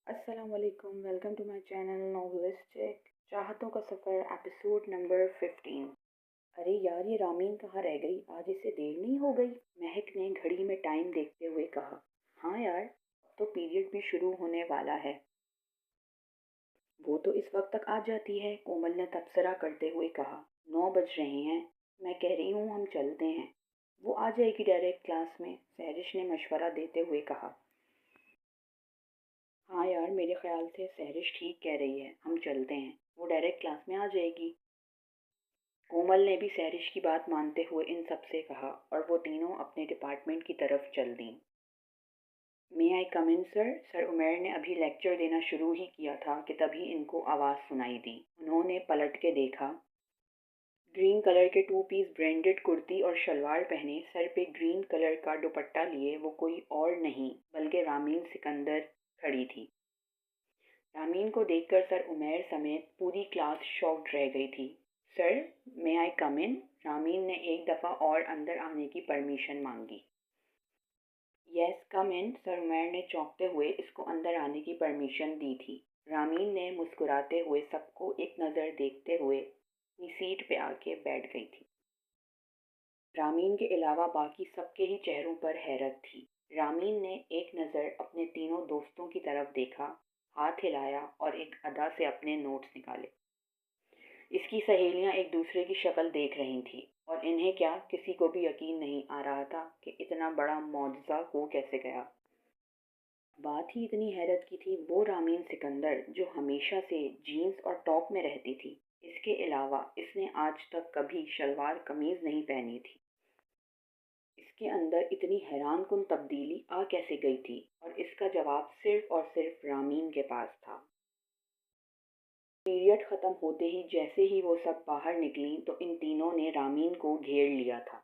अस्सलामुअलैकुम, welcome to my channel नॉवेलिस्टिक चाहतों का सफ़र एपिसोड नंबर 15। अरे यार, ये रामीन कहाँ रह गई? आज इसे देर नहीं हो गई? महक ने घड़ी में टाइम देखते हुए कहा। हाँ यार, अब तो पीरियड भी शुरू होने वाला है। वो तो इस वक्त तक आ जाती है, कोमल ने तबसरा करते हुए कहा। 9 बज रहे हैं। मैं कह रही हूँ हम चलते हैं। वो आ जाएगी डायरेक्ट क्लास में, सहरिश ने मशवरा देते हुए कहा। हाँ यार, मेरे ख्याल से सहरिश ठीक कह रही है, हम चलते हैं, वो डायरेक्ट क्लास में आ जाएगी। कोमल ने भी सहरिश की बात मानते हुए इन सब से कहा और वो तीनों अपने डिपार्टमेंट की तरफ चल दी। मे आई कम इन सर? सर उमैर ने अभी लेक्चर देना शुरू ही किया था कि तभी इनको आवाज़ सुनाई दी। उन्होंने पलट के देखा। ग्रीन कलर के 2 पीस ब्रांडेड कुर्ती और शलवार पहने, सर पे ग्रीन कलर का दुपट्टा लिए वो कोई और नहीं बल्कि रामीन सिकंदर खड़ी थी। रामीन को देखकर सर उमैर समेत पूरी क्लास शॉक्ड रह गई थी। सर, मे आई कम इन? रामीन ने एक दफ़ा और अंदर आने की परमिशन मांगी। यस कम इन, सर उमैर ने चौंकते हुए इसको अंदर आने की परमिशन दी थी। रामीन ने मुस्कुराते हुए सबको एक नज़र देखते हुए अपनी सीट पे आके बैठ गई थी। रामीन के अलावा बाकी सबके ही चेहरों पर हैरत थी। रामीन ने एक नज़र अपने तीनों दोस्तों की तरफ देखा, हाथ हिलाया और एक अदा से अपने नोट्स निकाले। इसकी सहेलियां एक दूसरे की शक्ल देख रही थीं और इन्हें क्या किसी को भी यकीन नहीं आ रहा था कि इतना बड़ा मौजज़ा हो कैसे गया। बात ही इतनी हैरत की थी, वो रामीन सिकंदर जो हमेशा से जीन्स और टॉप में रहती थी। इसके अलावा इसने आज तक कभी शलवार कमीज़ नहीं पहनी थी। इसके अंदर इतनी हैरानकुन तब्दीली आ कैसे गई थी? और इसका जवाब सिर्फ और सिर्फ रामीन के पास था। पीरियड ख़त्म होते ही जैसे ही वो सब बाहर निकलीं तो इन तीनों ने रामीन को घेर लिया था।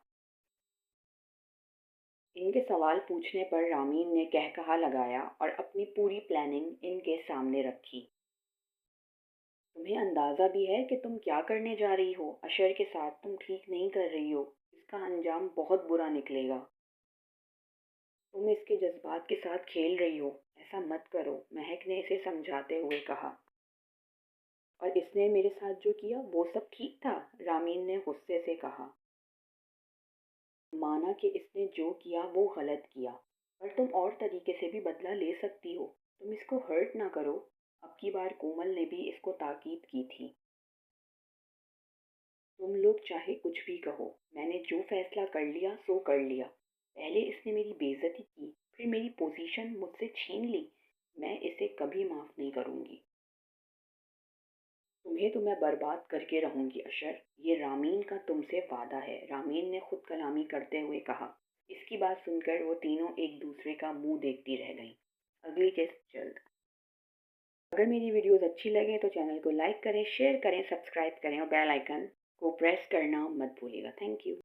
इनके सवाल पूछने पर रामीन ने कहकहा लगाया और अपनी पूरी प्लानिंग इनके सामने रखी। तुम्हें अंदाज़ा भी है कि तुम क्या करने जा रही हो? अशर के साथ तुम ठीक नहीं कर रही हो। इसका अंजाम बहुत बुरा निकलेगा। तुम इसके जज्बात के साथ खेल रही हो, ऐसा मत करो, महक ने इसे समझाते हुए कहा। और इसने मेरे साथ जो किया वो सब ठीक था? रामीन ने गुस्से से कहा। माना कि इसने जो किया वो गलत किया, पर तुम और तरीके से भी बदला ले सकती हो। तुम इसको हर्ट ना करो। अब की बार कोमल ने भी इसको ताकीद की थी। तुम लोग चाहे कुछ भी कहो, मैंने जो फैसला कर लिया सो कर लिया। पहले इसने मेरी बेइज्जती की, फिर मेरी पोजीशन मुझसे छीन ली। मैं इसे कभी माफ़ नहीं करूँगी। तुम्हें तो मैं बर्बाद करके रहूंगी अशर, ये रामीन का तुमसे वादा है, रामीन ने खुद कलामी करते हुए कहा। इसकी बात सुनकर वो तीनों एक दूसरे का मुंह देखती रह गईं। अगली किस्त जल्द। अगर मेरी वीडियोस अच्छी लगे तो चैनल को लाइक करें, शेयर करें, सब्सक्राइब करें और बेल आइकन को प्रेस करना मत भूलिएगा। Thank you.